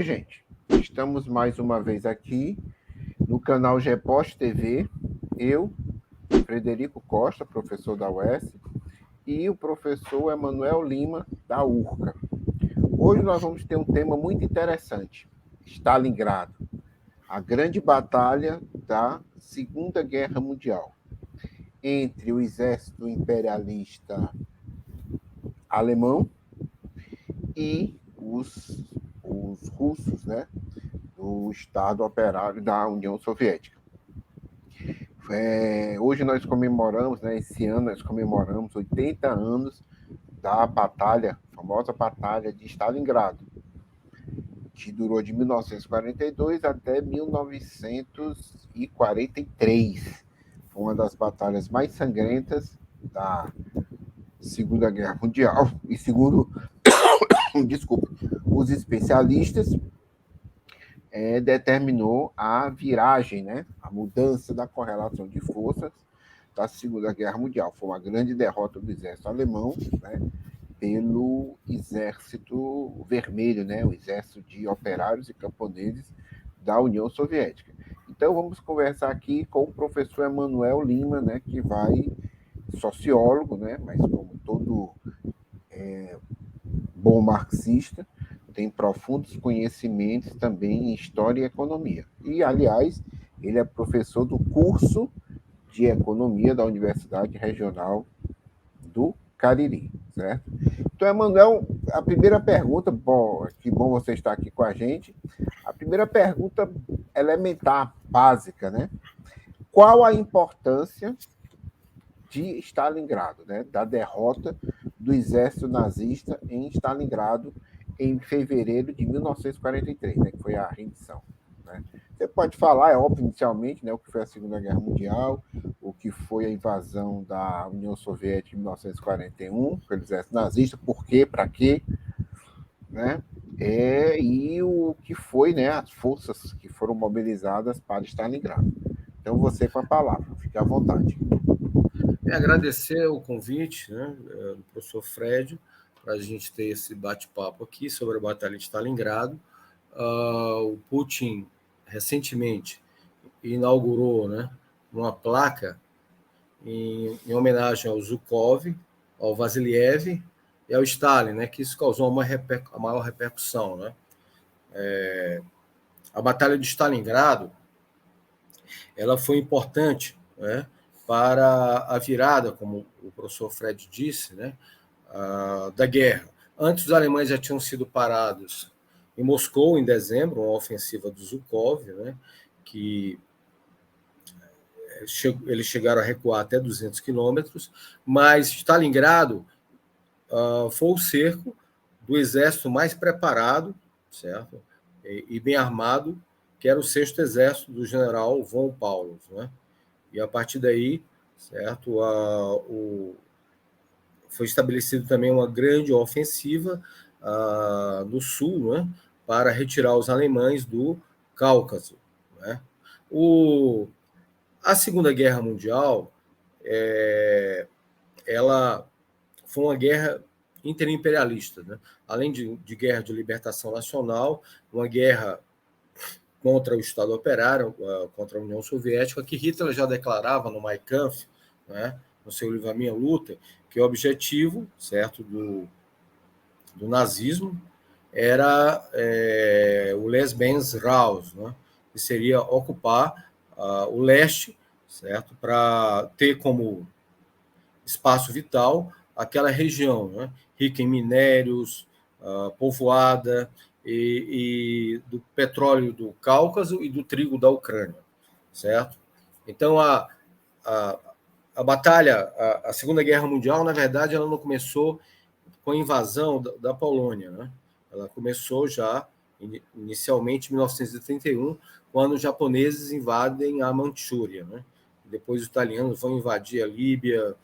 gente? Estamos mais uma vez aqui no canal GEPOST TV. Eu, Frederico Costa, professor da UES, e o professor Emanuel Lima, da URCA. Hoje nós vamos ter um tema muito interessante: Stalingrado, a grande batalha da Segunda Guerra Mundial entre o exército imperialista alemão e os russos, né, do Estado Operário da União Soviética. Hoje nós comemoramos, né, esse ano nós comemoramos 80 anos da batalha, famosa batalha de Stalingrado, que durou de 1942 até 1943. Foi uma das batalhas mais sangrentas da Segunda Guerra Mundial. E segundo os especialistas, determinou a viragem, né, a mudança da correlação de forças da Segunda Guerra Mundial. Foi uma grande derrota do exército alemão, né, pelo Exército Vermelho, né, o exército de operários e camponeses da União Soviética. Então vamos conversar aqui com o professor Emanuel Lima, né, que vai, sociólogo, né, mas como todo bom marxista, tem profundos conhecimentos também em História e Economia. E, aliás, ele é professor do curso de Economia da Universidade Regional do Cariri, certo? Então, Emanuel, a primeira pergunta, que bom você estar aqui com a gente, a primeira pergunta elementar, básica, né? Qual a importância de Stalingrado, né? Da derrota do exército nazista em Stalingrado em fevereiro de 1943, né, que foi a rendição. Né? Você pode falar, é óbvio, inicialmente, né, o que foi a Segunda Guerra Mundial, o que foi a invasão da União Soviética em 1941 pelo exército nazista, por quê, para quê, né? E o que foi, né, as forças que foram mobilizadas para Stalingrado. Então, você com a palavra, fique à vontade. Agradecer o convite, né, do professor Fred, para a gente ter esse bate-papo aqui sobre a Batalha de Stalingrado. O Putin, recentemente, inaugurou, né, uma placa em homenagem ao Zhukov, ao Vassiliev e ao Stalin, né, que isso causou a maior repercussão. Né? A Batalha de Stalingrado ela foi importante, né, para a virada, como o professor Fred disse, né, da guerra. Antes, os alemães já tinham sido parados em Moscou, em dezembro, uma ofensiva do Zhukov, né, que eles chegaram a recuar até 200 quilômetros, mas Stalingrado foi o cerco do exército mais preparado, certo, e bem armado, que era o 6º Exército do general von Paulus, né? E a partir daí, certo, foi estabelecida também uma grande ofensiva no sul, né, para retirar os alemães do Cáucaso. Né? A Segunda Guerra Mundial ela foi uma guerra interimperialista, né? Além de guerra de libertação nacional, uma guerra contra o Estado Operário, contra a União Soviética, que Hitler já declarava no Mein Kampf, né, no seu livro A Minha Luta, que o objetivo, certo, do nazismo era o Lebensraum, né, que seria ocupar o leste, certo, para ter como espaço vital aquela região, né, rica em minérios, povoada, e do petróleo do Cáucaso e do trigo da Ucrânia, certo? Então, a batalha, a Segunda Guerra Mundial, na verdade, ela não começou com a invasão da Polônia, né? Ela começou já, inicialmente, em 1931, quando os japoneses invadem a Manchúria, né? Depois os italianos vão invadir a Líbia.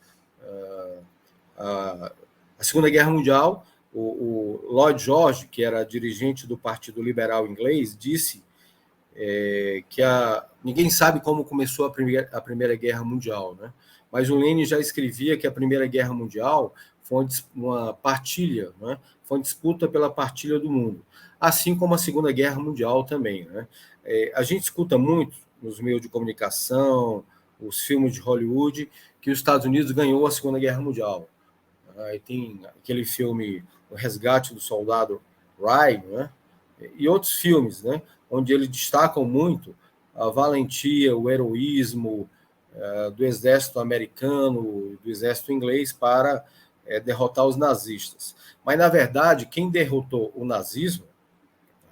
A Segunda Guerra Mundial, o Lloyd George, que era dirigente do Partido Liberal Inglês, disse que ninguém sabe como começou a Primeira Guerra Mundial, né? Mas o Lenin já escrevia que a Primeira Guerra Mundial foi uma partilha, né? Foi uma disputa pela partilha do mundo, assim como a Segunda Guerra Mundial também, né? A gente escuta muito nos meios de comunicação, os filmes de Hollywood, que os Estados Unidos ganhou a Segunda Guerra Mundial. Aí tem aquele filme O Resgate do Soldado Ryan, né? E outros filmes, né? Onde eles destacam muito a valentia, o heroísmo do exército americano, do exército inglês para derrotar os nazistas. Mas, na verdade, quem derrotou o nazismo,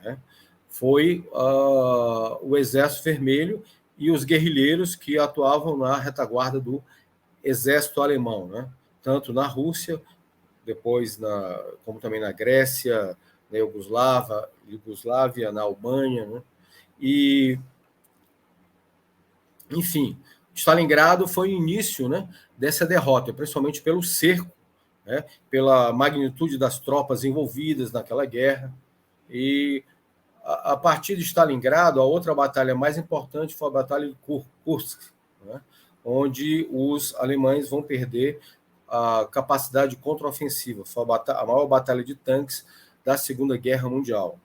né, foi o Exército Vermelho e os guerrilheiros que atuavam na retaguarda do exército alemão, né? Tanto na Rússia, depois como também na Grécia, na Iugoslávia, na Albânia, né? E, enfim, Stalingrado foi o início, né, dessa derrota, principalmente pelo cerco, né, pela magnitude das tropas envolvidas naquela guerra. E a partir de Stalingrado, a outra batalha mais importante foi a Batalha de Kursk, né, onde os alemães vão perder a capacidade contraofensiva. Foi a maior batalha de tanques da Segunda Guerra Mundial,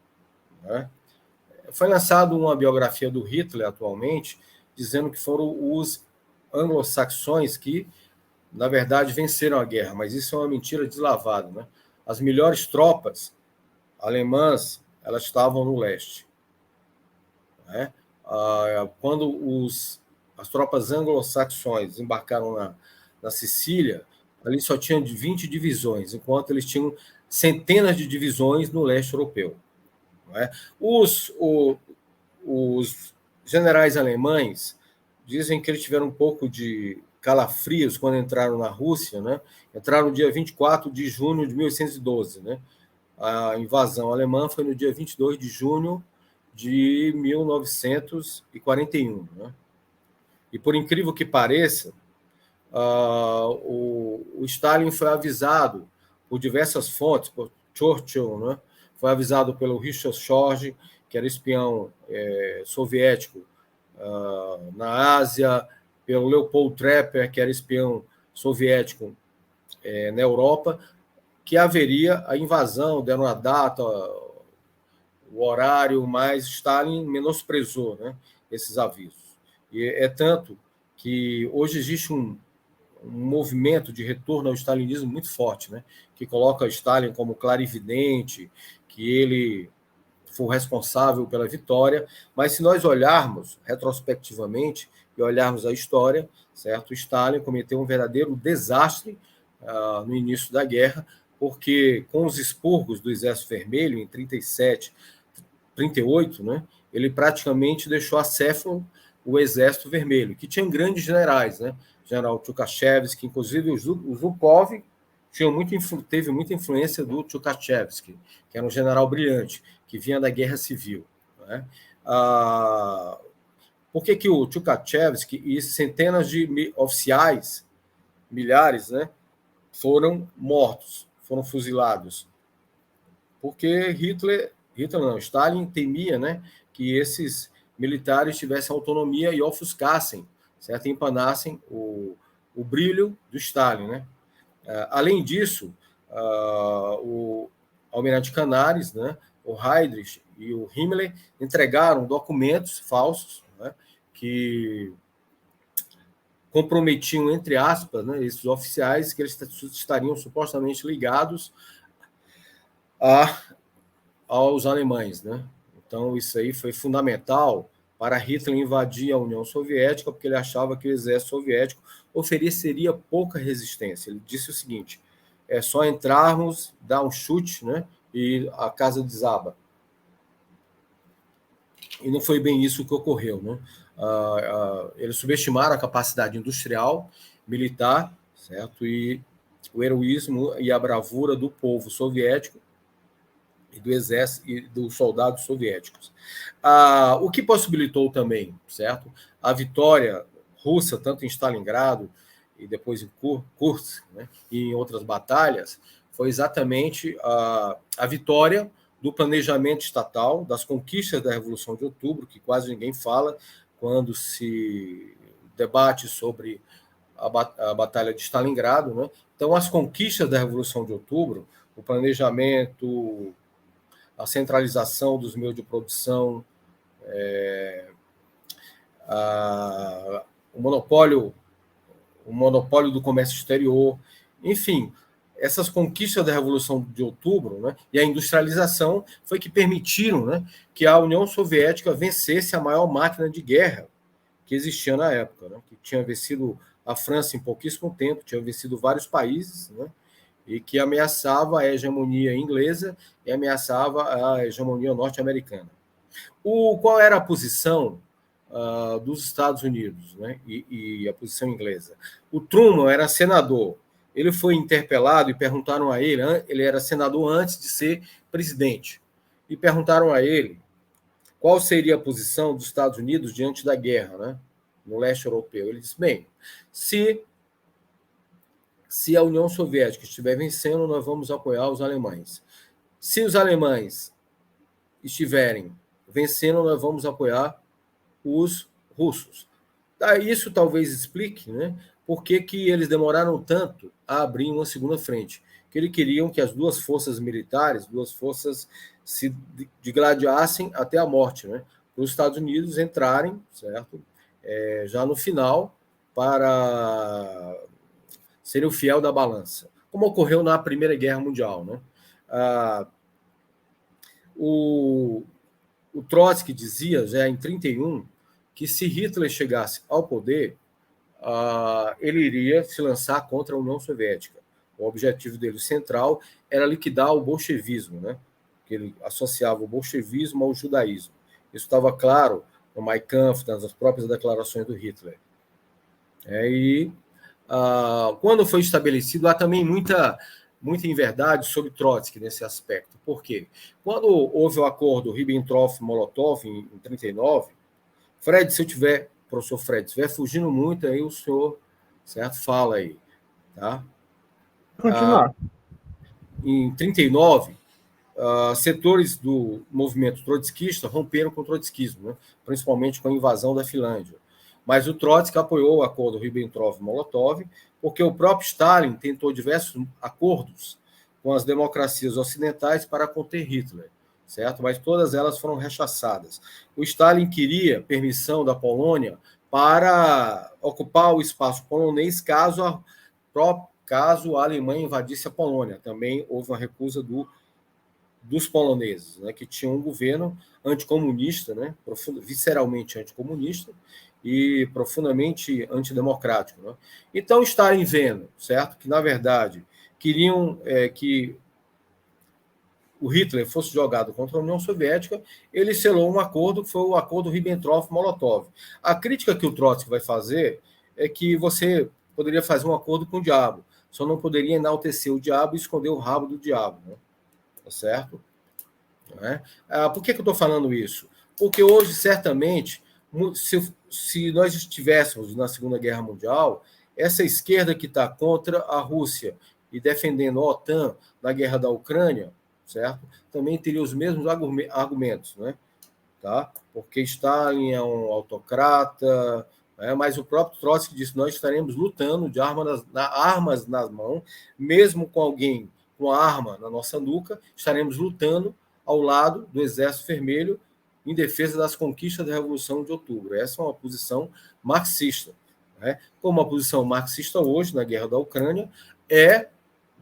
né? Foi lançada uma biografia do Hitler atualmente, dizendo que foram os anglo-saxões que, na verdade, venceram a guerra, mas isso é uma mentira deslavada, né? As melhores tropas alemãs, elas estavam no leste, né? Quando as tropas anglo-saxões embarcaram na Sicília, ali só tinham 20 divisões, enquanto eles tinham centenas de divisões no leste europeu, não é? Os generais alemães dizem que eles tiveram um pouco de calafrios quando entraram na Rússia, né? Entraram no dia 24 de junho de 1812, né? A invasão alemã foi no dia 22 de junho de 1941, né? E por incrível que pareça, o Stalin foi avisado por diversas fontes, por Churchill, né? Foi avisado pelo Richard Sorge, que era espião soviético na Ásia, pelo Leopold Trepper, que era espião soviético na Europa, que haveria a invasão, deram a data, o horário, mas Stalin menosprezou, né, esses avisos. E é tanto que hoje existe um movimento de retorno ao stalinismo muito forte, né, que coloca Stalin como clarividente, que ele foi responsável pela vitória, mas se nós olharmos retrospectivamente e olharmos a história, certo? Stalin cometeu um verdadeiro desastre no início da guerra, porque com os expurgos do Exército Vermelho em 37, 38, né, ele praticamente deixou acéfalo o Exército Vermelho, que tinha grandes generais, né? General Tukhachevsky, inclusive o Zhukov teve muita influência do Tukhachevsky, que era um general brilhante, que vinha da Guerra Civil, né? Por que o Tukhachevsky e centenas de oficiais, milhares, né, foram mortos, foram fuzilados? Porque Stalin temia, né, que esses militares tivessem autonomia e ofuscassem, certo? Empanassem o brilho do Stalin, né? Além disso, o almirante Canaris, né, o Heydrich e o Himmler entregaram documentos falsos, né, que comprometiam, entre aspas, né, esses oficiais, que eles estariam supostamente ligados aos alemães, né? Então, isso aí foi fundamental para Hitler invadir a União Soviética, porque ele achava que o exército soviético ofereceria pouca resistência. Ele disse o seguinte: é só entrarmos, dar um chute, né, e a casa desaba. E não foi bem isso que ocorreu, né? Eles subestimaram a capacidade industrial, militar, certo? E o heroísmo e a bravura do povo soviético e do exército e dos soldados soviéticos. O que possibilitou também, certo? A vitória russa, tanto em Stalingrado e depois em Kursk, né, e em outras batalhas, foi exatamente a vitória do planejamento estatal, das conquistas da Revolução de Outubro, que quase ninguém fala quando se debate sobre a Batalha de Stalingrado, né? Então, as conquistas da Revolução de Outubro, o planejamento, a centralização dos meios de produção, o monopólio do comércio exterior, enfim, essas conquistas da Revolução de Outubro, né, e a industrialização foi que permitiram, né, que a União Soviética vencesse a maior máquina de guerra que existia na época, né, que tinha vencido a França em pouquíssimo tempo, tinha vencido vários países, né, e que ameaçava a hegemonia inglesa e ameaçava a hegemonia norte-americana. Qual era a posição dos Estados Unidos, né, e a posição inglesa? O Truman era senador. Ele foi interpelado e perguntaram a ele, ele era senador antes de ser presidente, e perguntaram a ele qual seria a posição dos Estados Unidos diante da guerra, né, no leste europeu. Ele disse, bem, se a União Soviética estiver vencendo, nós vamos apoiar os alemães. Se os alemães estiverem vencendo, nós vamos apoiar os russos. Isso talvez explique, né, por que eles demoraram tanto a abrir uma segunda frente. Que eles queriam que as duas forças militares, duas forças se digladiassem até a morte, né, para os Estados Unidos entrarem, certo, já no final, para serem o fiel da balança, como ocorreu na Primeira Guerra Mundial, né? O Trotsky dizia, já em 1931, que se Hitler chegasse ao poder, ele iria se lançar contra a União Soviética. O objetivo dele central era liquidar o bolchevismo, né? Que ele associava o bolchevismo ao judaísmo. Isso estava claro no Mein Kampf, nas próprias declarações do Hitler. Quando foi estabelecido, há também muita inverdade sobre Trotsky nesse aspecto. Por quê? Quando houve o acordo Ribbentrop-Molotov em 1939, Fred, se eu tiver, professor Fred, estiver fugindo muito, aí o senhor, certo, fala aí. Tá? Continuar. Em 1939, setores do movimento trotskista romperam com o trotskismo, né? Principalmente com a invasão da Finlândia. Mas o Trotsky apoiou o acordo Ribbentrop-Molotov, porque o próprio Stalin tentou diversos acordos com as democracias ocidentais para conter Hitler, certo? Mas todas elas foram rechaçadas. O Stalin queria permissão da Polônia para ocupar o espaço polonês caso a Alemanha invadisse a Polônia. Também houve uma recusa dos poloneses, né, que tinham um governo anticomunista, né, visceralmente anticomunista e profundamente antidemocrático. Né? Então, estarem vendo, certo, que, na verdade, queriam que o Hitler fosse jogado contra a União Soviética, ele selou um acordo, que foi o acordo Ribbentrop-Molotov. A crítica que o Trotsky vai fazer é que você poderia fazer um acordo com o diabo, só não poderia enaltecer o diabo e esconder o rabo do diabo, né? Tá certo? Né? Por que eu estou falando isso? Porque hoje, certamente, se nós estivéssemos na Segunda Guerra Mundial, essa esquerda que está contra a Rússia e defendendo a OTAN na guerra da Ucrânia, certo? Também teria os mesmos argumentos, né? Tá? Porque Stalin é um autocrata, né? Mas o próprio Trotsky disse: nós estaremos lutando de armas nas mãos, mesmo com alguém com a arma na nossa nuca, estaremos lutando ao lado do Exército Vermelho em defesa das conquistas da Revolução de Outubro. Essa é uma posição marxista. Né? Como a posição marxista hoje, na guerra da Ucrânia, é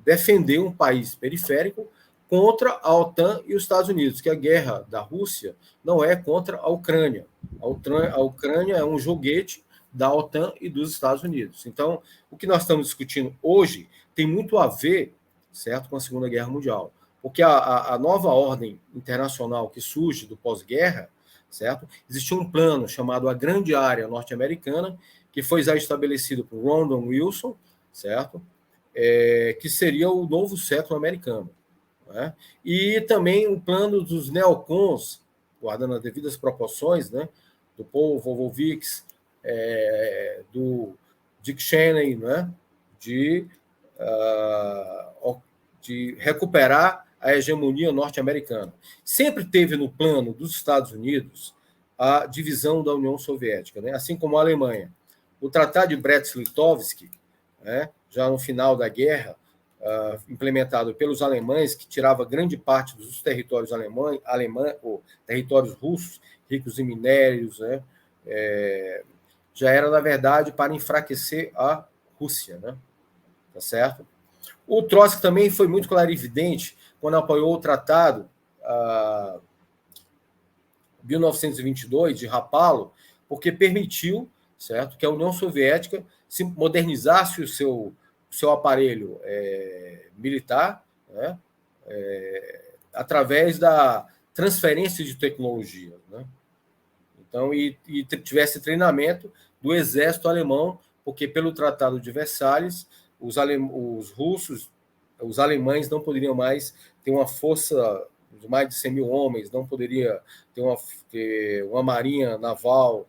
defender um país periférico contra a OTAN e os Estados Unidos, que a guerra da Rússia não é contra a Ucrânia. A Ucrânia é um joguete da OTAN e dos Estados Unidos. Então, o que nós estamos discutindo hoje tem muito a ver, certo, com a Segunda Guerra Mundial. Porque a nova ordem internacional que surge do pós-guerra, certo? Existia um plano chamado a Grande Área Norte-Americana, que foi já estabelecido por Woodrow Wilson, certo? Que seria o novo século americano. Né? E também o plano dos neocons, guardando as devidas proporções, né? Do Paul Wolfowitz, do Dick Cheney, né? De recuperar a hegemonia norte-americana. Sempre teve no plano dos Estados Unidos a divisão da União Soviética, né? Assim como a Alemanha. O Tratado de Brest-Litovsk, né, já no final da guerra, implementado pelos alemães, que tirava grande parte dos territórios ou territórios russos, ricos em minérios, né, já era, na verdade, para enfraquecer a Rússia, né? Tá certo? O Trotsky também foi muito clarividente quando apoiou o tratado 1922 de Rapallo, porque permitiu, certo, que a União Soviética se modernizasse o seu aparelho militar, né, através da transferência de tecnologia, né? Então, e tivesse treinamento do exército alemão, porque pelo Tratado de Versalhes, os russos, os alemães não poderiam mais ter uma força de mais de 100 mil homens, não poderia ter uma marinha naval,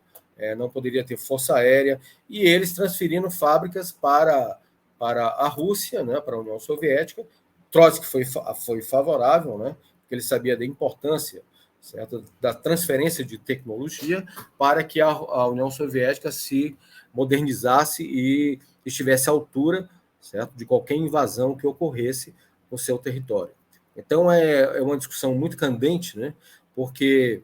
não poderia ter força aérea, e eles transferindo fábricas para a Rússia, né, para a União Soviética. Trotsky foi favorável, né, porque ele sabia da importância, certo, da transferência de tecnologia para que a União Soviética se modernizasse e estivesse à altura, certo, de qualquer invasão que ocorresse no seu território. Então, é uma discussão muito candente, né, porque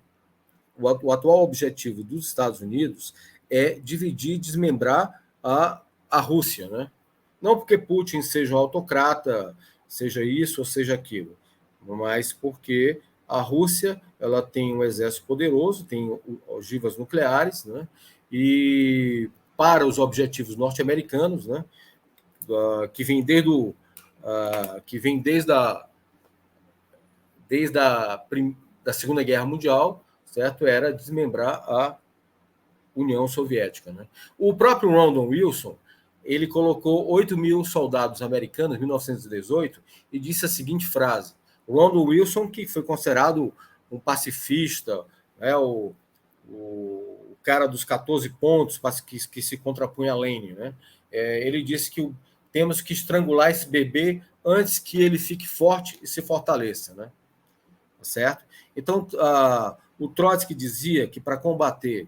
o atual objetivo dos Estados Unidos é dividir e desmembrar a Rússia, né? Não porque Putin seja um autocrata, seja isso ou seja aquilo, mas porque a Rússia ela tem um exército poderoso, tem ogivas nucleares, né? E para os objetivos norte-americanos, né? Que vem desde a Segunda Guerra Mundial, certo? Era desmembrar a União Soviética, né? O próprio Woodrow Wilson ele colocou 8 mil soldados americanos em 1918 e disse a seguinte frase: Woodrow Wilson, que foi considerado um pacifista, né, o cara dos 14 pontos que se contrapunha a Lenin, né? Ele disse que temos que estrangular esse bebê antes que ele fique forte e se fortaleça, né? Certo? Então, o Trotsky dizia que para combater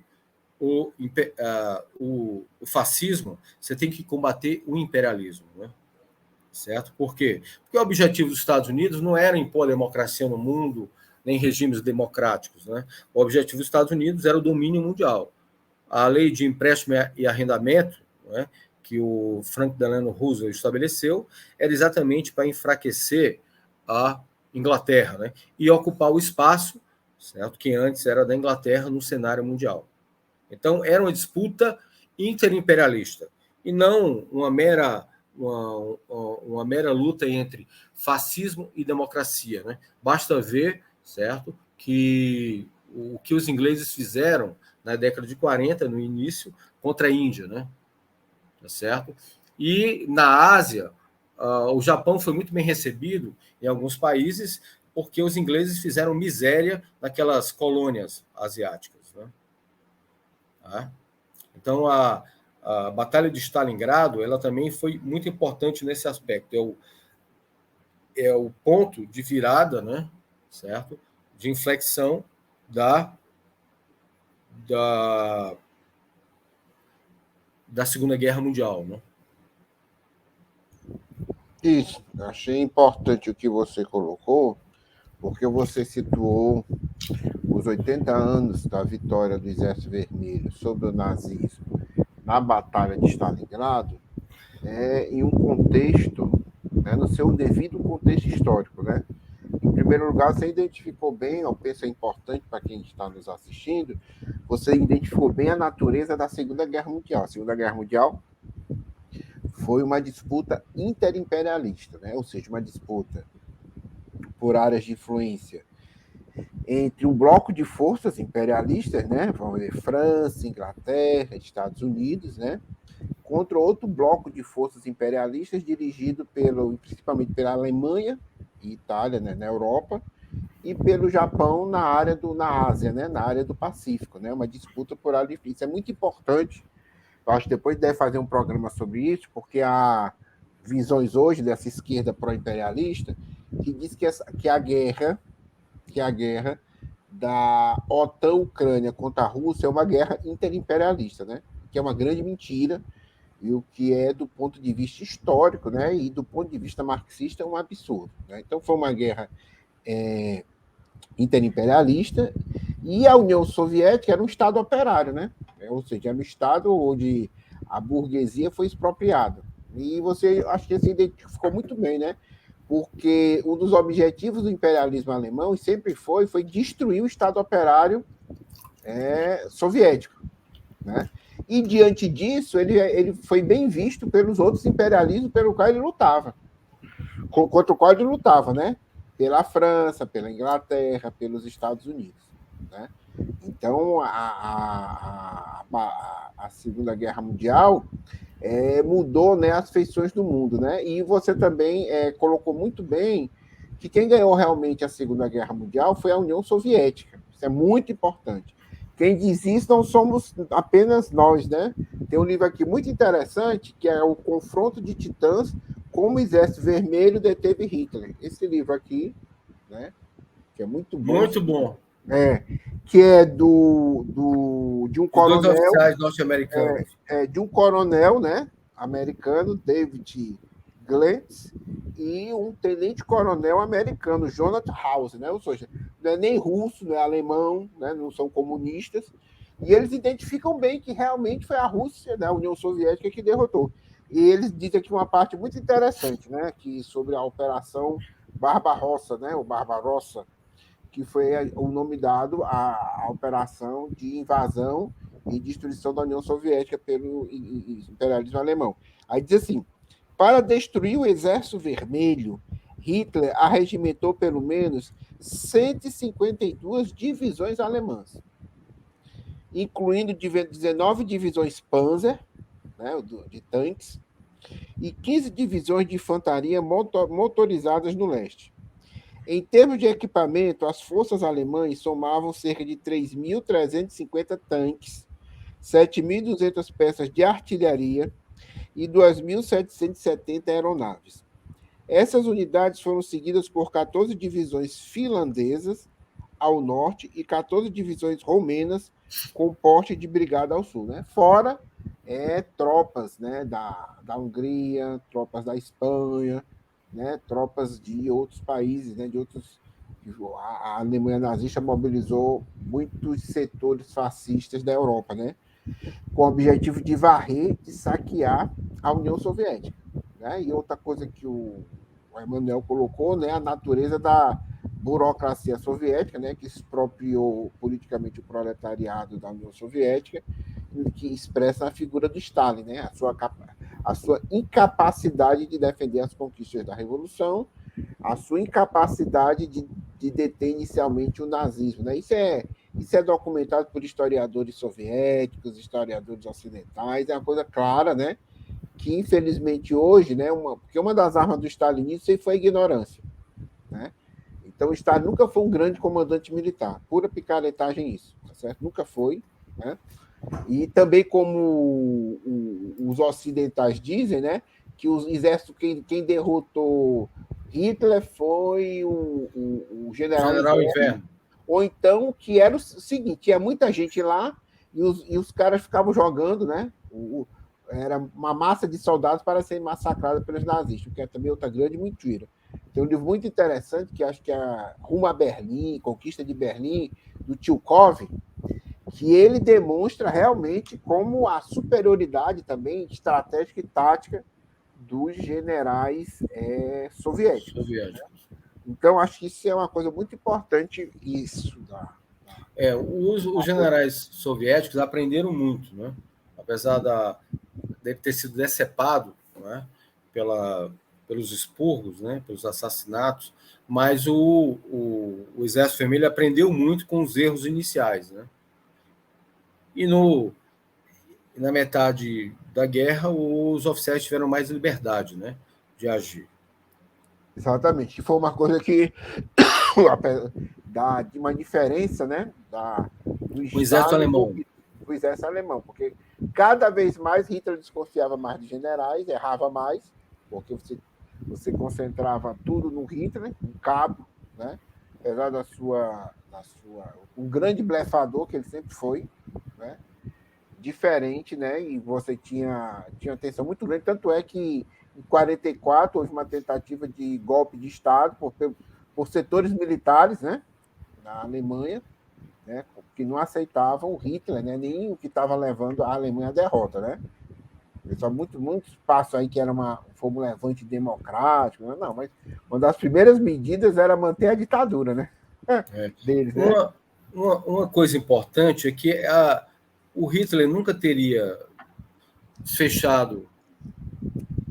o fascismo, você tem que combater o imperialismo, né? Certo? Por quê? Porque o objetivo dos Estados Unidos não era impor democracia no mundo, nem regimes democráticos, né? O objetivo dos Estados Unidos era o domínio mundial. A lei de empréstimo e arrendamento, né, que o Franklin Delano Roosevelt estabeleceu, era exatamente para enfraquecer a Inglaterra, né, e ocupar o espaço, certo, que antes era da Inglaterra no cenário mundial. Então, era uma disputa interimperialista e não uma mera luta entre fascismo e democracia, né? Basta ver, certo, que o que os ingleses fizeram na década de 40, no início, contra a Índia, né? Tá certo? E na Ásia, o Japão foi muito bem recebido em alguns países porque os ingleses fizeram miséria naquelas colônias asiáticas, né? Tá? Então, a Batalha de Stalingrado ela também foi muito importante nesse aspecto. É o ponto de virada, né, certo? De inflexão da Segunda Guerra Mundial, né? Isso, achei importante o que você colocou, porque você situou os 80 anos da vitória do Exército Vermelho sobre o nazismo na Batalha de Stalingrado em um contexto, né, no seu devido contexto histórico, né? Em primeiro lugar, você identificou bem, eu penso é importante para quem está nos assistindo, você identificou bem a natureza da Segunda Guerra Mundial. A Segunda Guerra Mundial foi uma disputa interimperialista, né? Ou seja, uma disputa por áreas de influência entre um bloco de forças imperialistas, né? Vamos ver, França, Inglaterra, Estados Unidos, né? Contra outro bloco de forças imperialistas dirigido principalmente pela Alemanha e Itália, né, na Europa, e pelo Japão na Ásia, né, na área do Pacífico, né? Uma disputa por área de influência. Isso é muito importante. Eu acho que depois deve fazer um programa sobre isso, porque há visões hoje dessa esquerda pró-imperialista que diz que a guerra da OTAN-Ucrânia contra a Rússia é uma guerra interimperialista, né? que é uma grande mentira, e o que é, do ponto de vista histórico, né, e do ponto de vista marxista, um absurdo. Né? Então, foi uma guerra interimperialista, e a União Soviética era um Estado operário, né? Ou seja, era um Estado onde a burguesia foi expropriada. E você, acho que se identificou muito bem, né? Porque um dos objetivos do imperialismo alemão, e sempre foi destruir o Estado operário soviético. Né? E, diante disso, ele foi bem visto pelos outros imperialismos pelo qual ele lutava. Contra o qual ele lutava, né? Pela França, pela Inglaterra, pelos Estados Unidos. Né? Então, a Segunda Guerra Mundial mudou, né, as feições do mundo. Né? E você também colocou muito bem que quem ganhou realmente a Segunda Guerra Mundial foi a União Soviética. Isso é muito importante. Quem diz isso não somos apenas nós, né? Tem um livro aqui muito interessante, que é o Confronto de Titãs, como o Exército Vermelho deteve Hitler. Esse livro aqui, né? Que é muito bom. Muito bom. Que é de um coronel... Dois oficiais norte-americanos. De um coronel, né? Americano, David Glantz, e um tenente-coronel americano, Jonathan House, né? Ou seja, não é nem russo, não é alemão, né? Não são comunistas, e eles identificam bem que realmente foi a Rússia, né? A União Soviética, que derrotou. E eles dizem aqui uma parte muito interessante, né? Que sobre a Operação Barbarossa, né? O Barbarossa, que foi o nome dado à operação de invasão e destruição da União Soviética pelo imperialismo alemão. Aí diz assim: para destruir o Exército Vermelho, Hitler arregimentou pelo menos 152 divisões alemãs, incluindo 19 divisões Panzer, né, de tanques, e 15 divisões de infantaria motorizadas no leste. Em termos de equipamento, as forças alemãs somavam cerca de 3.350 tanques, 7.200 peças de artilharia e 2.770 aeronaves. Essas unidades foram seguidas por 14 divisões finlandesas ao norte e 14 divisões romenas com porte de brigada ao sul, né? Fora tropas, né, da Hungria, tropas da Espanha, né, tropas de outros países, né, de outros. A Alemanha nazista mobilizou muitos setores fascistas da Europa, né, com o objetivo de varrer, de saquear a União Soviética. Né? E outra coisa que o Emanuel colocou, né, a natureza da burocracia soviética, né, que expropriou politicamente o proletariado da União Soviética, que expressa a figura do Stalin, né, a sua incapacidade de defender as conquistas da Revolução, a sua incapacidade de deter inicialmente o nazismo. Né? Isso é documentado por historiadores soviéticos, historiadores ocidentais, é uma coisa clara, né? Que infelizmente hoje, né, porque uma das armas do stalinismo foi a ignorância. Né? Então o Stalin nunca foi um grande comandante militar, pura picaretagem isso, tá certo? Nunca foi. Né? E também, como os ocidentais dizem, né, que os exércitos, quem derrotou Hitler foi o General Inverno. Ou então que era o seguinte: tinha muita gente lá e os caras ficavam jogando, né? Era uma massa de soldados para serem massacrados pelos nazistas, que é também outra grande mentira. Tem um livro muito interessante que acho que é Rumo a Berlim, Conquista de Berlim, do Tchukov, que ele demonstra realmente como a superioridade também estratégica e tática dos generais soviéticos. Então, acho que isso é uma coisa muito importante, isso. Os generais soviéticos aprenderam muito, né? Apesar de ter sido decepado, né, pelos expurgos, né, pelos assassinatos, mas o Exército Vermelho aprendeu muito com os erros iniciais. Né? E na metade da guerra, os oficiais tiveram mais liberdade, né, de agir. Exatamente, que foi uma coisa que dá de uma diferença, né, do exército alemão. Do exército alemão, porque cada vez mais Hitler desconfiava mais de generais, errava mais, porque você concentrava tudo no Hitler, um cabo, né, apesar um grande blefador que ele sempre foi, né, diferente, né? E você tinha atenção muito grande, tanto é que em 44 houve uma tentativa de golpe de Estado por setores militares, né? Na Alemanha, né? Que não aceitavam o Hitler, né? Nem o que estava levando a Alemanha à derrota, né? Só muito espaço aí que era foi um levante democrático, né? Não, mas uma das primeiras medidas era manter a ditadura, né? Deles, né? Uma coisa importante é que o Hitler nunca teria fechado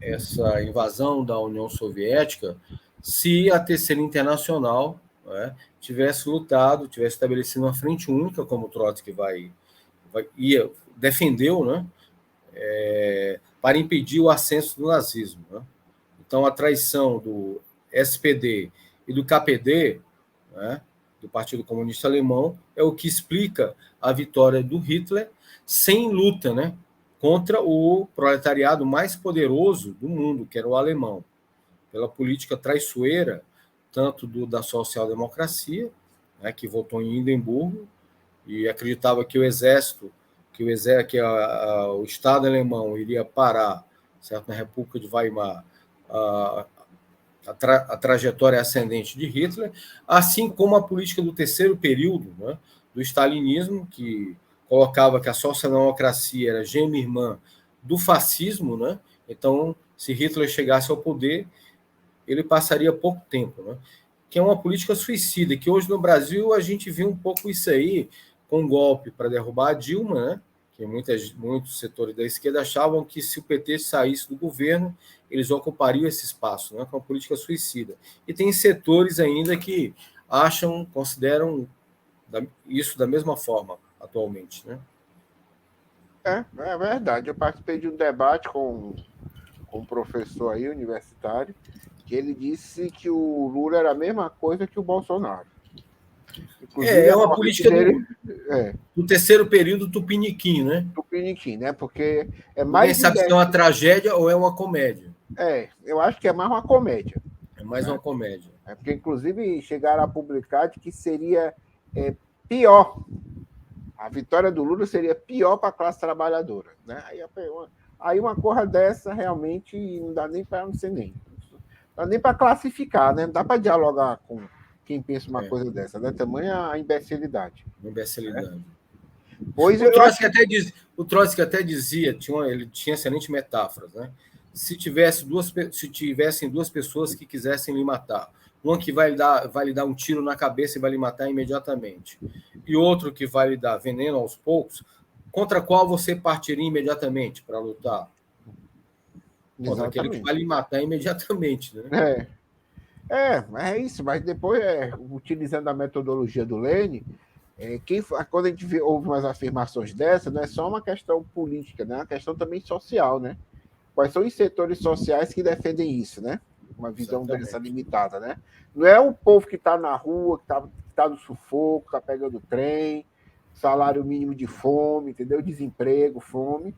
essa invasão da União Soviética se a Terceira Internacional, né, tivesse lutado, tivesse estabelecido uma frente única, como o Trotsky defendeu, né, para impedir o ascenso do nazismo. Né? Então, a traição do SPD e do KPD, né, do Partido Comunista Alemão, é o que explica a vitória do Hitler sem luta, né, contra o proletariado mais poderoso do mundo, que era o alemão, pela política traiçoeira, tanto da social-democracia, né, que votou em Hindenburgo e acreditava que o exército, que o Estado alemão iria parar, certo, na República de Weimar, a trajetória ascendente de Hitler, assim como a política do terceiro período, né, do stalinismo, que colocava que a social-democracia era gêmea irmã do fascismo, né? Então, se Hitler chegasse ao poder, ele passaria pouco tempo, né? Que é uma política suicida, que hoje no Brasil a gente vê um pouco isso aí, com um golpe para derrubar a Dilma, né? Que muitos setores da esquerda achavam que se o PT saísse do governo, eles ocupariam esse espaço, né? Com uma política suicida. E tem setores ainda que consideram isso da mesma forma atualmente, né? É verdade. Eu participei de um debate com um professor aí, universitário, que ele disse que o Lula era a mesma coisa que o Bolsonaro. Inclusive, é uma política do terceiro período tupiniquim, né? Tupiniquim, né? Porque é mais... Ninguém sabe se é uma tragédia ou é uma comédia. Eu acho que é mais uma comédia. É mais uma comédia. Porque, inclusive, chegaram a publicar de que seria pior. A vitória do Lula seria pior para a classe trabalhadora. Né? Aí uma coisa dessa realmente não dá nem para não dá nem para classificar, né? Não dá para dialogar com quem pensa uma coisa dessa, né? Tamanha a imbecilidade. Imbecilidade. Né? Pois o Trotsky até dizia, ele tinha excelentes metáforas, né? Se tivessem duas pessoas que quisessem lhe matar, uma que vai lhe dar um tiro na cabeça e vai lhe matar imediatamente, e outro que vai lhe dar veneno aos poucos, contra qual você partiria imediatamente para lutar? Contra aquele que vai lhe matar imediatamente, né? É isso, mas depois, utilizando a metodologia do Lênin, quando a gente ouve umas afirmações dessas, não é só uma questão política, né? É uma questão também social, né? Quais são os setores sociais que defendem isso, né? Uma visão dessa limitada, né? Não é o povo que está na rua, que está no sufoco, está pegando trem, salário mínimo de fome, entendeu? Desemprego, fome.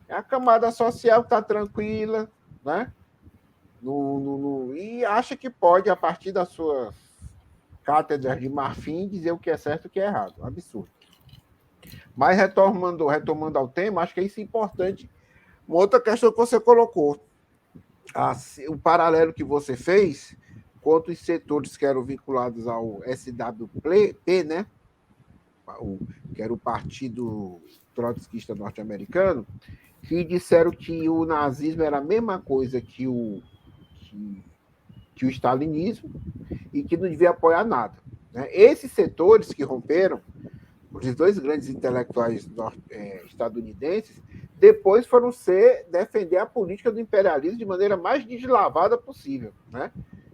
É a camada social que está tranquila, né? E acha que pode, a partir das suas cátedras de marfim, dizer o que é certo e o que é errado. Um absurdo. Mas retomando ao tema, acho que é isso importante. Uma outra questão que você colocou, o paralelo que você fez quanto os setores que eram vinculados ao SWP, né? Que era o Partido Trotskista norte-americano, que disseram que o nazismo era a mesma coisa que o stalinismo e que não devia apoiar nada. Né? Esses setores que romperam, os dois grandes intelectuais estadunidenses, depois foram defender a política do imperialismo de maneira mais deslavada possível, né?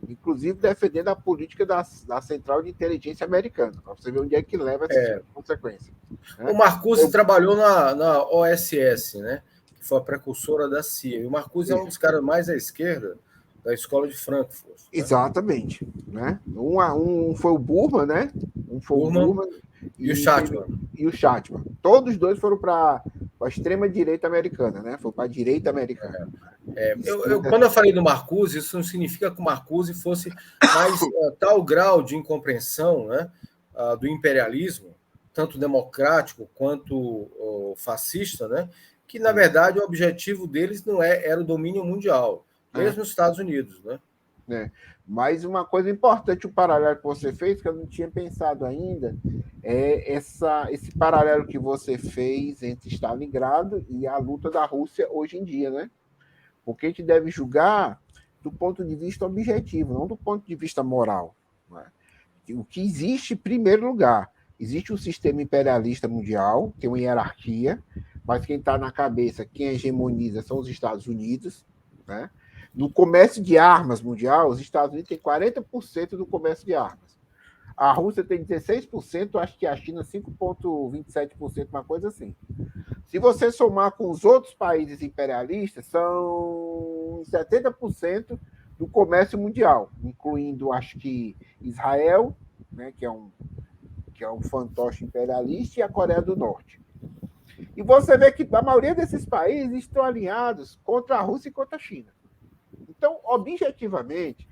Inclusive defendendo a política da Central de Inteligência Americana, para você ver onde é que leva essa consequência. Né? O Marcuse trabalhou na OSS, né? Que foi a precursora da CIA. E o Marcuse é um dos caras mais à esquerda da escola de Frankfurt. Né? Exatamente. Né? Um foi o Bormann, né? Um foi o Bormann e o Schatman. E o Schatman. Todos os dois foram para a extrema-direita americana, né? Foi para a direita americana. Quando eu falei do Marcuse, isso não significa que o Marcuse fosse mais tal grau de incompreensão, né, do imperialismo, tanto democrático quanto fascista, né? Que, na verdade, o objetivo deles não era o domínio mundial, mesmo nos Estados Unidos, né? Mas uma coisa importante, o paralelo que você fez, que eu não tinha pensado ainda, é esse paralelo que você fez entre Stalingrado e a luta da Rússia hoje em dia, né? Porque a gente deve julgar do ponto de vista objetivo, não do ponto de vista moral. Né? O que existe, em primeiro lugar, existe um sistema imperialista mundial, tem uma hierarquia, mas quem está na cabeça, quem hegemoniza são os Estados Unidos, né? No comércio de armas mundial, os Estados Unidos têm 40% do comércio de armas. A Rússia tem 16%, acho que a China 5,27%, uma coisa assim. Se você somar com os outros países imperialistas, são 70% do comércio mundial, incluindo, acho que, Israel, né, que é um fantoche imperialista, e a Coreia do Norte. E você vê que a maioria desses países estão alinhados contra a Rússia e contra a China. Então, objetivamente,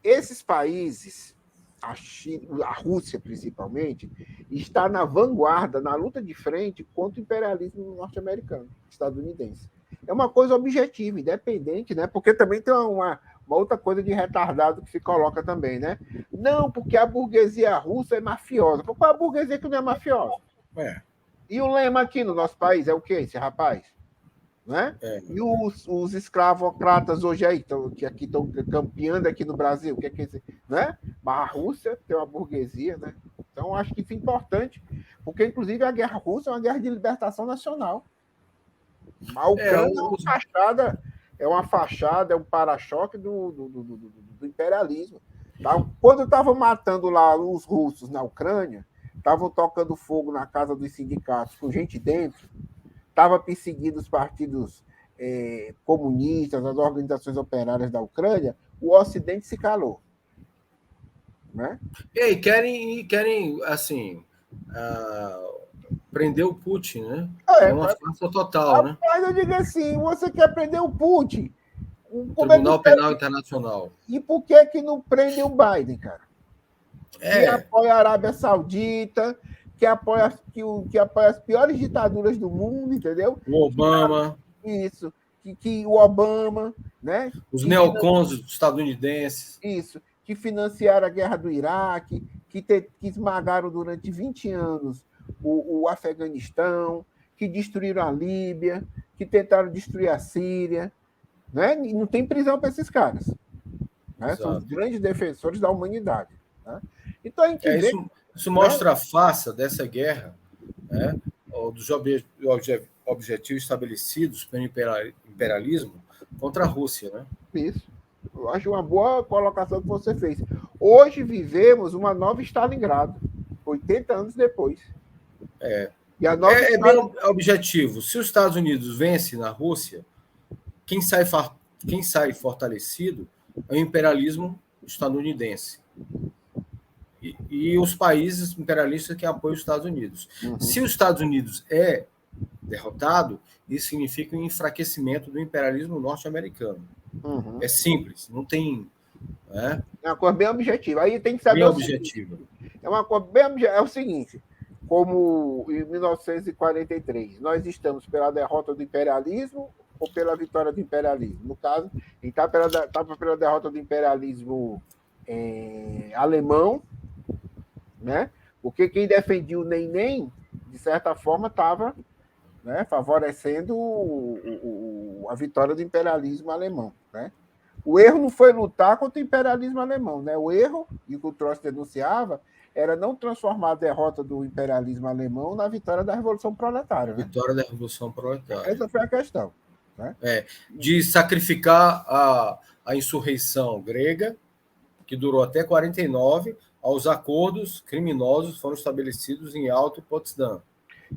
esses países, a China, a Rússia principalmente, está na vanguarda, na luta de frente contra o imperialismo norte-americano, estadunidense. É uma coisa objetiva, independente, né? Porque também tem uma outra coisa de retardado que se coloca também, né? Não, porque a burguesia russa é mafiosa. Qual é a burguesia que não é mafiosa? E o lema aqui no nosso país é o quê, esse rapaz? Né? E os escravocratas hoje aí, que aqui estão campeando aqui no Brasil, o que é que né? Mas a Rússia tem uma burguesia, né? Então acho que isso é importante, porque inclusive a guerra russa é uma guerra de libertação nacional. A Ucrânia é uma fachada, é um para-choque do imperialismo. Tá? Quando estavam matando lá os russos na Ucrânia, estavam tocando fogo na casa dos sindicatos com gente dentro, estava perseguindo os partidos comunistas, as organizações operárias da Ucrânia, o Ocidente se calou. Né? E querem assim, prender o Putin, né? É uma farsa total, né? Mas eu digo assim, você quer prender o Putin? Tribunal Penal Internacional. E por que não prende o Biden, cara? Que apoia a Arábia Saudita, que apoia as piores ditaduras do mundo, entendeu? O Obama. Isso. Que o Obama, né? Os neocons estadunidenses. Isso. Que financiaram a guerra do Iraque, que esmagaram durante 20 anos o Afeganistão, que destruíram a Líbia, que tentaram destruir a Síria. Né? E não tem prisão para esses caras. Né? São os grandes defensores da humanidade. Né? Então a gente vê... Isso mostra a farsa dessa guerra, né? Dos objetivos estabelecidos pelo imperialismo contra a Rússia. Né? Isso. Eu acho uma boa colocação que você fez. Hoje vivemos uma nova Stalingrado, 80 anos depois. E a nova bem objetivo. Se os Estados Unidos vencem na Rússia, quem sai fortalecido é o imperialismo estadunidense. E os países imperialistas que apoiam os Estados Unidos. Uhum. Se os Estados Unidos é derrotado, isso significa um enfraquecimento do imperialismo norte-americano. Uhum. É simples, não tem... É uma coisa bem objetiva. Aí tem que saber bem objetiva. É uma coisa bem objetiva. É o seguinte, como em 1943, nós estamos pela derrota do imperialismo ou pela vitória do imperialismo? No caso, ele estava pela derrota do imperialismo alemão, né? Porque quem defendia o nem, de certa forma, estava, né, favorecendo a vitória do imperialismo alemão. Né? O erro não foi lutar contra o imperialismo alemão. Né? O erro, e o que o Trotsky denunciava, era não transformar a derrota do imperialismo alemão na vitória da Revolução Proletária. Né? Vitória da Revolução Proletária. Essa foi a questão. Né? De sacrificar a insurreição grega, que durou até 49, aos acordos criminosos foram estabelecidos em Alto Potsdam.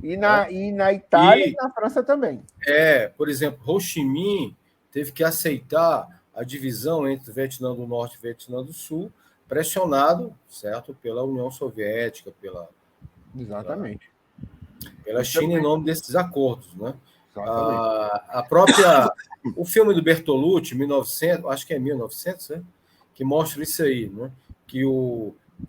E na Itália e na França também. Por exemplo, Ho Chi Minh teve que aceitar a divisão entre Vietnã do Norte e Vietnã do Sul, pressionado, certo, pela União Soviética, Exatamente. Pela China em nome desses acordos, né? A própria o filme do Bertolucci, 1900, acho que é 1900, né? Que mostra isso aí, né? Que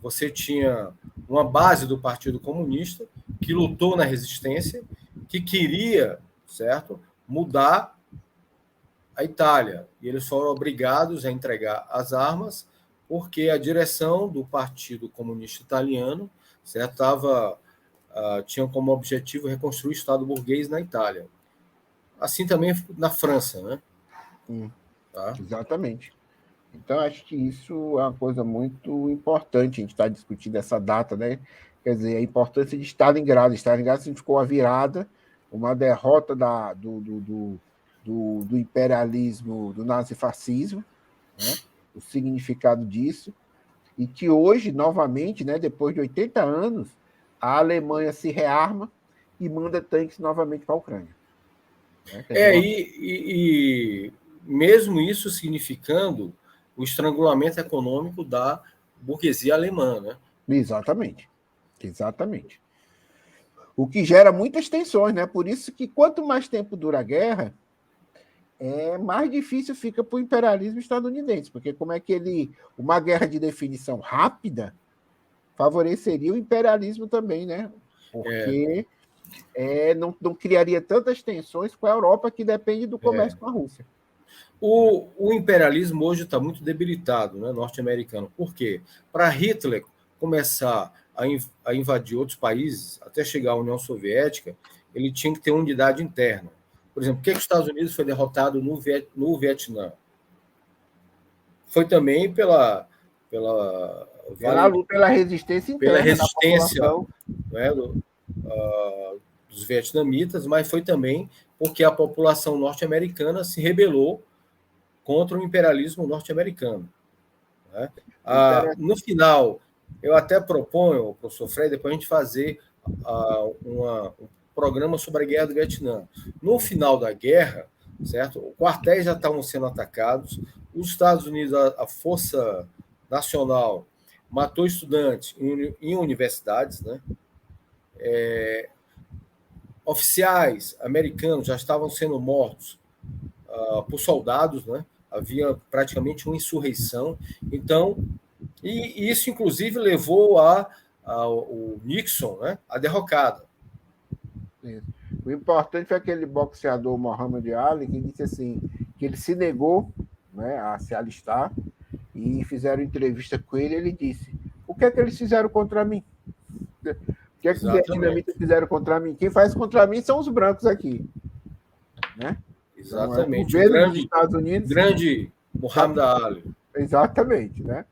você tinha uma base do Partido Comunista que lutou na resistência, que queria, certo, mudar a Itália. E eles foram obrigados a entregar as armas porque a direção do Partido Comunista Italiano, certo, tinha como objetivo reconstruir o Estado burguês na Itália. Assim também na França, né? Tá? Exatamente. Então, acho que isso é uma coisa muito importante, a gente está discutindo essa data, né? Quer dizer, a importância de Stalingrado. Stalingrado significou a virada, uma derrota do imperialismo, do nazifascismo, né? O significado disso, e que hoje, novamente, né, depois de 80 anos, a Alemanha se rearma e manda tanques novamente para a Ucrânia. Né? E mesmo isso significando o estrangulamento econômico da burguesia alemã, né? Exatamente. Exatamente. O que gera muitas tensões, né? Por isso que quanto mais tempo dura a guerra, mais difícil fica para o imperialismo estadunidense, porque como é que uma guerra de definição rápida favoreceria o imperialismo também, né? Porque não criaria tantas tensões com a Europa, que depende do comércio com a Rússia. O imperialismo hoje está muito debilitado, né, norte-americano. Por quê? Para Hitler começar a invadir outros países, até chegar à União Soviética, ele tinha que ter unidade interna. Por exemplo, por que os Estados Unidos foi derrotado no Vietnã? Foi também pela luta pela resistência interna, pela resistência, da população, né, dos vietnamitas, mas foi também porque a população norte-americana se rebelou contra o imperialismo norte-americano. Né? No final, eu até proponho, professor Fred, depois a gente fazer um programa sobre a Guerra do Vietnã. No final da guerra, certo? Quartéis já estavam sendo atacados, os Estados Unidos, a Força Nacional, matou estudantes em universidades, né? Oficiais americanos já estavam sendo mortos por soldados, né? Havia praticamente uma insurreição. Então, e isso, inclusive, levou o Nixon, né, à derrocada. O importante foi aquele boxeador Muhammad Ali, que disse assim, que ele se negou, né, a se alistar, e fizeram entrevista com ele, ele disse, o que é que eles fizeram contra mim? O que é que os vietnamitas fizeram contra mim? Quem faz contra mim são os brancos aqui. Né? Exatamente. Então, o governo dos Estados Unidos... Grande Muhammad Ali. Exatamente. Né?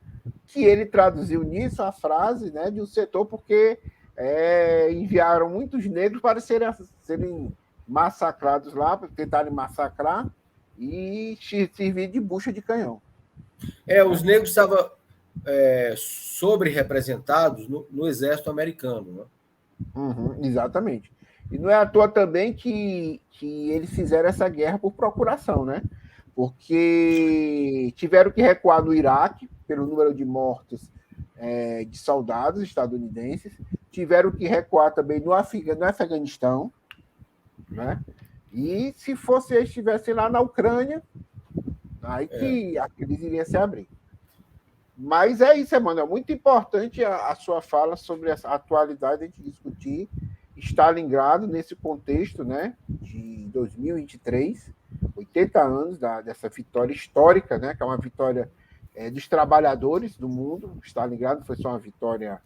Que ele traduziu nisso a frase, né, de um setor, porque enviaram muitos negros para serem massacrados lá, para tentarem massacrar e servir de bucha de canhão. Os negros estavam sobre-representados no exército americano. Né? Exatamente. E não é à toa também que eles fizeram essa guerra por procuração, né? Porque tiveram que recuar no Iraque, pelo número de mortos de soldados estadunidenses, tiveram que recuar também no Afeganistão, né? E se fosse eles estivessem lá na Ucrânia, aí que a crise iria se abrir. Mas é isso, Emanuel. Muito importante a sua fala sobre a atualidade, a gente discutir Stalingrado nesse contexto, né, de 2023, 80 anos dessa vitória histórica, né, que é uma vitória dos trabalhadores do mundo. Stalingrado foi só uma vitória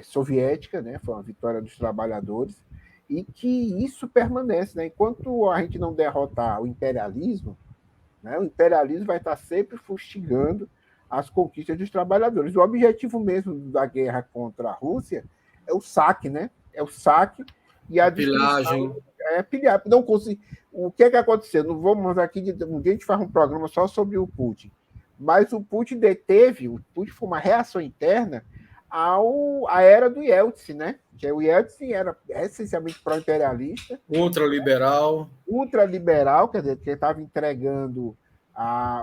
soviética, né, foi uma vitória dos trabalhadores, e que isso permanece. Né, enquanto a gente não derrotar o imperialismo, né, o imperialismo vai estar sempre fustigando as conquistas dos trabalhadores. O objetivo mesmo da guerra contra a Rússia é o saque, né? É o saque e a pilhagem. Pilhar. Não consigo. O que é que aconteceu? Não vamos aqui, um dia a gente faz um programa só sobre o Putin. Mas o Putin foi uma reação interna à era do Yeltsin, né? Que o Yeltsin era essencialmente pró-imperialista. Ultraliberal, quer dizer, que estava entregando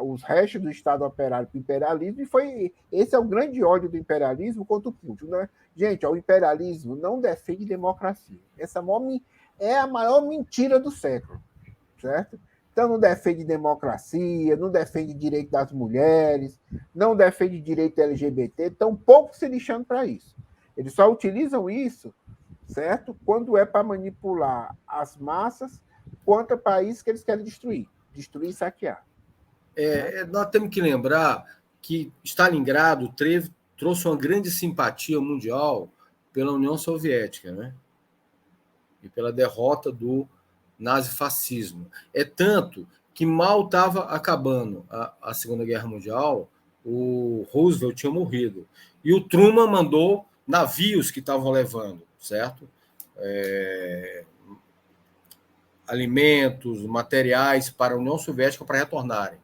os restos do Estado operário para o imperialismo, e esse é o grande ódio do imperialismo contra o Putin. Né? Gente, o imperialismo não defende democracia. Essa é a maior mentira do século, certo? Então não defende democracia, não defende direito das mulheres, não defende direito LGBT, estão pouco se lixando para isso. Eles só utilizam isso, certo? Quando é para manipular as massas contra países que eles querem destruir e saquear. Nós temos que lembrar que Stalingrado trouxe uma grande simpatia mundial pela União Soviética, né? E pela derrota do nazifascismo. É tanto que mal estava acabando a Segunda Guerra Mundial, o Roosevelt tinha morrido. E o Truman mandou navios que estavam levando, certo? Alimentos, materiais para a União Soviética para retornarem.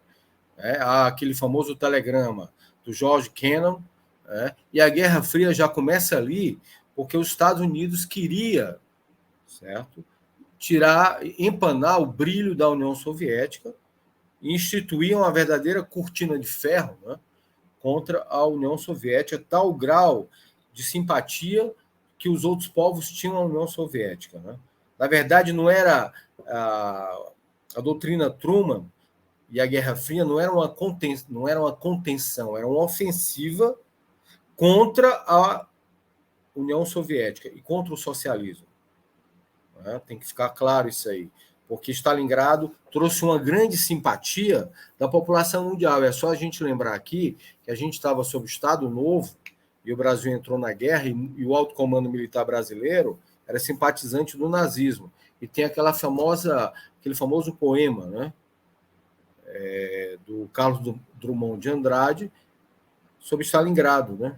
Aquele famoso telegrama do George Kennan, e a Guerra Fria já começa ali, porque os Estados Unidos queria, certo, empanar o brilho da União Soviética e instituir uma verdadeira cortina de ferro, né, contra a União Soviética, tal grau de simpatia que os outros povos tinham à União Soviética. Né? Na verdade, não era a doutrina Truman e a Guerra Fria não era uma contenção, era uma ofensiva contra a União Soviética e contra o socialismo. Tem que ficar claro isso aí, porque Stalingrado trouxe uma grande simpatia da população mundial. É só a gente lembrar aqui que a gente estava sob Estado Novo e o Brasil entrou na guerra e o alto comando militar brasileiro era simpatizante do nazismo. E tem aquele famoso poema, né, do Carlos Drummond de Andrade sobre Stalingrado, né?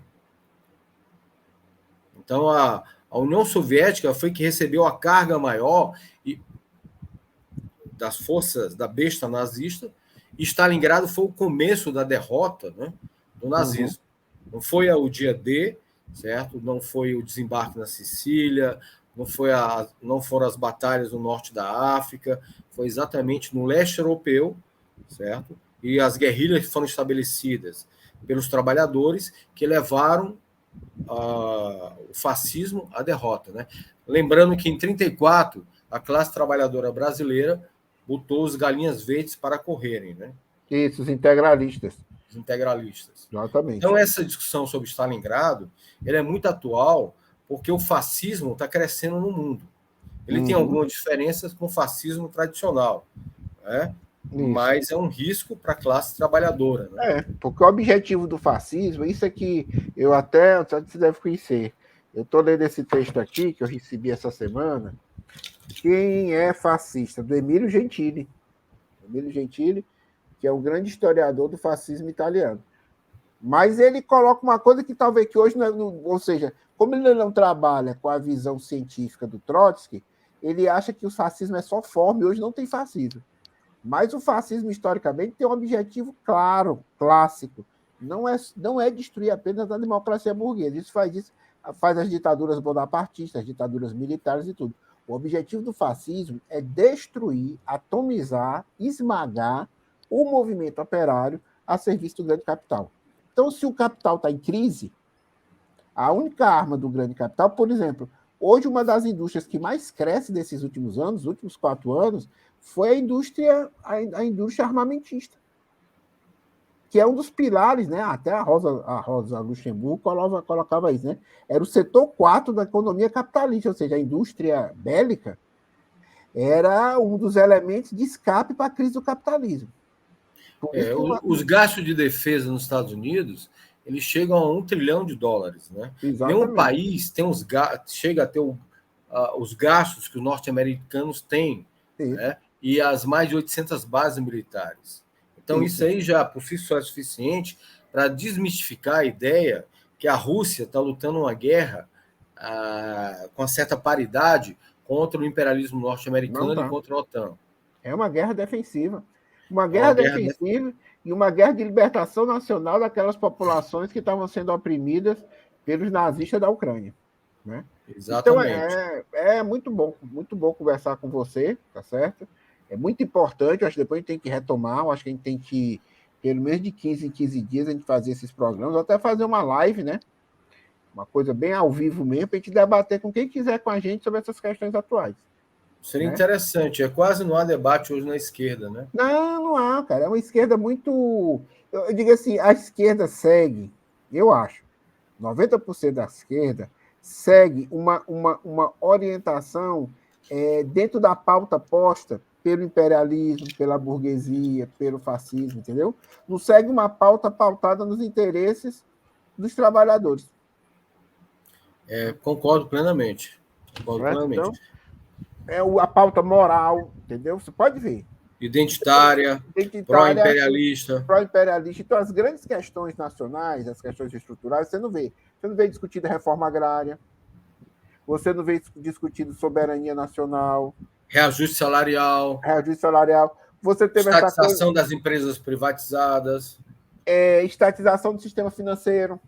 Então, a União Soviética foi que recebeu a carga maior das forças da besta nazista, e Stalingrado foi o começo da derrota, né, do nazismo. Uhum. Não foi o dia D, certo? Não foi o desembarque na Sicília, não foram as batalhas no norte da África, foi exatamente no leste europeu, certo? E as guerrilhas foram estabelecidas pelos trabalhadores que levaram o fascismo à derrota, né? Lembrando que em 1934 a classe trabalhadora brasileira botou os galinhas verdes para correrem, né? Isso, os integralistas. Os integralistas. Exatamente. Então essa discussão sobre Stalingrado, ela é muito atual porque o fascismo está crescendo no mundo. Ele tem algumas diferenças com o fascismo tradicional, né? Mas é um risco para a classe trabalhadora. Né? Porque o objetivo do fascismo, isso é que eu até você deve conhecer. Eu estou lendo esse texto aqui, que eu recebi essa semana. Quem é fascista? Do Emílio Gentili. Emílio Gentili, que é um grande historiador do fascismo italiano. Mas ele coloca uma coisa que talvez que hoje, ou seja, como ele não trabalha com a visão científica do Trotsky, ele acha que o fascismo é só forma e hoje não tem fascismo. Mas o fascismo, historicamente, tem um objetivo claro, clássico. Não é destruir apenas a democracia burguesa. Isso faz as ditaduras bonapartistas, as ditaduras militares e tudo. O objetivo do fascismo é destruir, atomizar, esmagar o movimento operário a serviço do grande capital. Então, se o capital está em crise, a única arma do grande capital, por exemplo, hoje uma das indústrias que mais cresce nesses últimos anos, últimos 4 anos, foi a indústria armamentista, que é um dos pilares, né? Até a Rosa Luxemburgo colocava isso, né? Era o setor 4 da economia capitalista, ou seja, a indústria bélica era um dos elementos de escape para a crise do capitalismo. Os gastos de defesa nos Estados Unidos, eles chegam a $1 trilhão, né? Nenhum país chega a ter os gastos que os norte-americanos têm, né? E as mais de 800 bases militares. Então, isso aí já por si só é suficiente para desmistificar a ideia que a Rússia está lutando uma guerra com uma certa paridade contra o imperialismo norte-americano e contra a OTAN. É uma guerra defensiva. Uma guerra defensiva e uma guerra de libertação nacional daquelas populações que estavam sendo oprimidas pelos nazistas da Ucrânia. Né? Exatamente. Então, é muito bom conversar com você, tá certo? É muito importante, acho que depois a gente tem que retomar, acho que a gente tem que, pelo menos de 15 em 15 dias, a gente fazer esses programas, ou até fazer uma live, né? Uma coisa bem ao vivo mesmo, para a gente debater com quem quiser com a gente sobre essas questões atuais. Seria né? interessante. É quase não há debate hoje na esquerda, né? Não, não há, cara. É uma esquerda muito. Eu digo assim, a esquerda segue, eu acho, 90% da esquerda segue uma orientação dentro da pauta posta pelo imperialismo, pela burguesia, pelo fascismo, entendeu? Não segue uma pauta pautada nos interesses dos trabalhadores. Concordo plenamente. Concordo Certo? plenamente. Então, a pauta moral, entendeu? Você pode ver. Identitária, Identitária, pró-imperialista. pró-imperialista. Então, as grandes questões nacionais, as questões estruturais, você não vê. Você não vê discutida reforma agrária, você não vê discutido soberania nacional, Reajuste salarial, reajuste salarial. Você teve essa coisa, estatização das empresas privatizadas, estatização do sistema financeiro.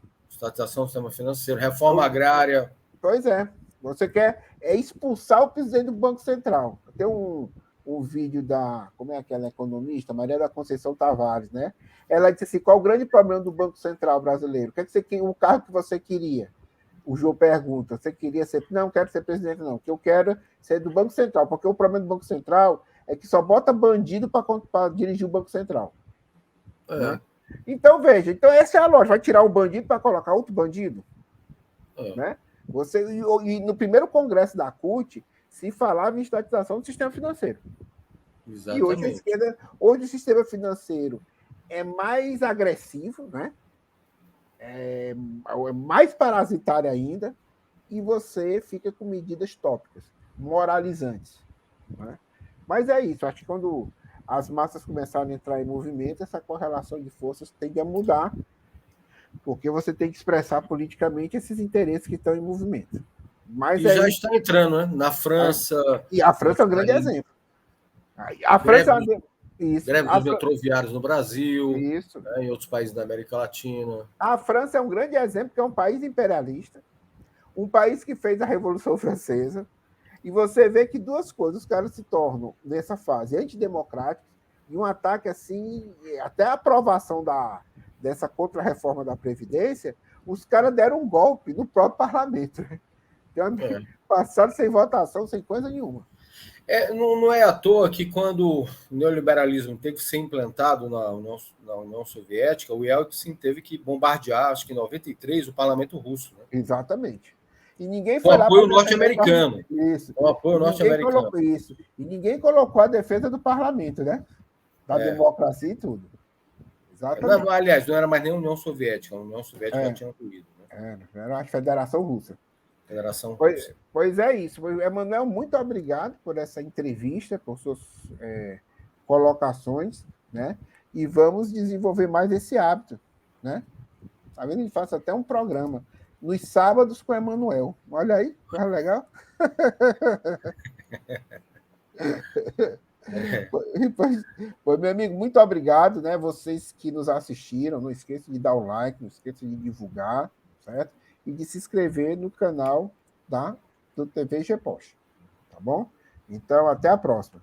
estatização do sistema financeiro, reforma agrária. Pois é. Você quer expulsar o presidente do Banco Central. Tem um vídeo da, como é aquela economista, Maria da Conceição Tavares, né? Ela disse assim, qual o grande problema do Banco Central brasileiro? O que você queria, o cargo que você queria? O João pergunta, você queria ser... Não, quero ser presidente, não. O que eu quero é ser do Banco Central, porque o problema do Banco Central é que só bota bandido para dirigir o Banco Central. Né? Então, veja, então essa é a lógica. Vai tirar um bandido para colocar outro bandido? Né? E no primeiro congresso da CUT se falava em estatização do sistema financeiro. Exatamente. E hoje a esquerda, hoje o sistema financeiro é mais agressivo, né? É mais parasitário ainda, e você fica com medidas tópicas, moralizantes. Né? Mas é isso, acho que quando as massas começarem a entrar em movimento, essa correlação de forças tende a mudar, porque você tem que expressar politicamente esses interesses que estão em movimento. Mas e já está entrando, né? Na França. E a França é um grande exemplo. A França é uma... Isso. Greve dos metroviários no Brasil, isso. Né, em outros países da América Latina. A França é um grande exemplo, porque é um país imperialista, um país que fez a Revolução Francesa, e você vê que duas coisas, os caras se tornam, nessa fase, antidemocráticos, e um ataque assim, até a aprovação dessa contra-reforma da Previdência, os caras deram um golpe no próprio parlamento. Passaram sem votação, sem coisa nenhuma. Não é à toa que quando o neoliberalismo teve que ser implantado na União Soviética, o Yeltsin teve que bombardear, acho que em 93, o parlamento russo. Né? Exatamente. E ninguém Com foi lá apoio norte-americano. Isso. Com apoio norte-americano. Isso. E ninguém colocou a defesa do parlamento, né? Da democracia e tudo. Exatamente. Aliás, não era mais nem a União Soviética. A União Soviética já tinha ruído. Né? Era a Federação Russa. Federação Russa. Pois é isso. Emanuel, muito obrigado por essa entrevista, por suas colocações, né? E vamos desenvolver mais esse hábito, né? Tá vendo? A gente faz até um programa nos sábados com o Emanuel. Olha aí, coisa legal. Pois, meu amigo, muito obrigado, né? Vocês que nos assistiram, não esqueçam de dar o like, não esqueçam de divulgar, certo? E de se inscrever no canal do TV GPOST, tá bom? Então, até a próxima.